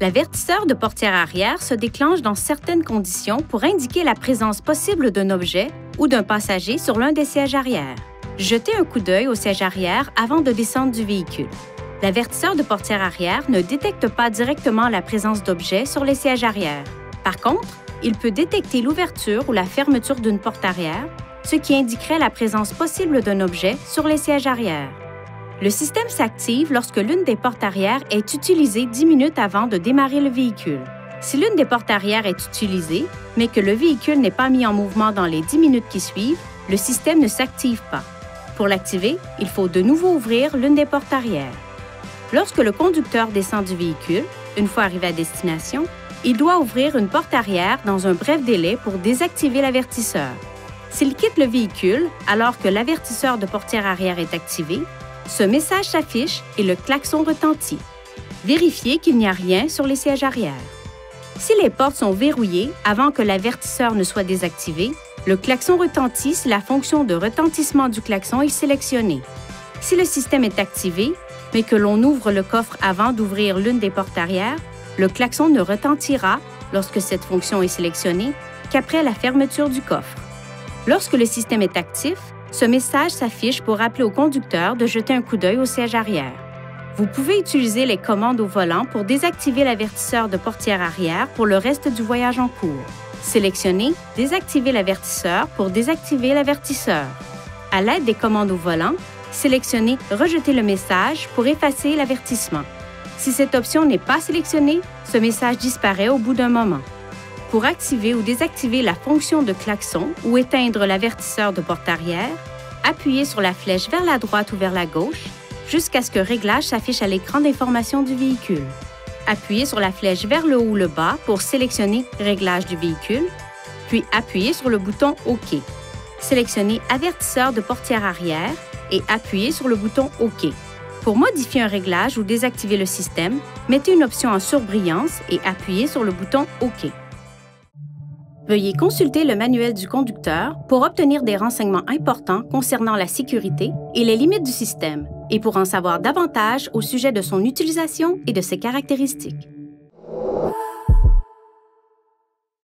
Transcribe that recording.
L'avertisseur de portière arrière se déclenche dans certaines conditions pour indiquer la présence possible d'un objet ou d'un passager sur l'un des sièges arrière. Jetez un coup d'œil au siège arrière avant de descendre du véhicule. L'avertisseur de portière arrière ne détecte pas directement la présence d'objets sur les sièges arrière. Par contre, il peut détecter l'ouverture ou la fermeture d'une porte arrière, ce qui indiquerait la présence possible d'un objet sur les sièges arrière. Le système s'active lorsque l'une des portes arrière est utilisée 10 minutes avant de démarrer le véhicule. Si l'une des portes arrière est utilisée, mais que le véhicule n'est pas mis en mouvement dans les 10 minutes qui suivent, le système ne s'active pas. Pour l'activer, il faut de nouveau ouvrir l'une des portes arrière. Lorsque le conducteur descend du véhicule, une fois arrivé à destination, il doit ouvrir une porte arrière dans un bref délai pour désactiver l'avertisseur. S'il quitte le véhicule alors que l'avertisseur de portière arrière est activé, ce message s'affiche et le klaxon retentit. Vérifiez qu'il n'y a rien sur les sièges arrière. Si les portes sont verrouillées avant que l'avertisseur ne soit désactivé, le klaxon retentit si la fonction de retentissement du klaxon est sélectionnée. Si le système est activé, mais que l'on ouvre le coffre avant d'ouvrir l'une des portes arrière, le klaxon ne retentira, lorsque cette fonction est sélectionnée, qu'après la fermeture du coffre. Lorsque le système est actif, ce message s'affiche pour rappeler au conducteur de jeter un coup d'œil au siège arrière. Vous pouvez utiliser les commandes au volant pour désactiver l'avertisseur de portière arrière pour le reste du voyage en cours. Sélectionnez « Désactiver l'avertisseur » pour désactiver l'avertisseur. À l'aide des commandes au volant, sélectionnez « Rejeter le message » pour effacer l'avertissement. Si cette option n'est pas sélectionnée, ce message disparaît au bout d'un moment. Pour activer ou désactiver la fonction de klaxon ou éteindre l'avertisseur de porte arrière, appuyez sur la flèche vers la droite ou vers la gauche jusqu'à ce que Réglage s'affiche à l'écran d'information du véhicule. Appuyez sur la flèche vers le haut ou le bas pour sélectionner Réglage du véhicule, puis appuyez sur le bouton OK. Sélectionnez Avertisseur de portière arrière et appuyez sur le bouton OK. Pour modifier un réglage ou désactiver le système, mettez une option en surbrillance et appuyez sur le bouton OK. Veuillez consulter le manuel du conducteur pour obtenir des renseignements importants concernant la sécurité et les limites du système, et pour en savoir davantage au sujet de son utilisation et de ses caractéristiques.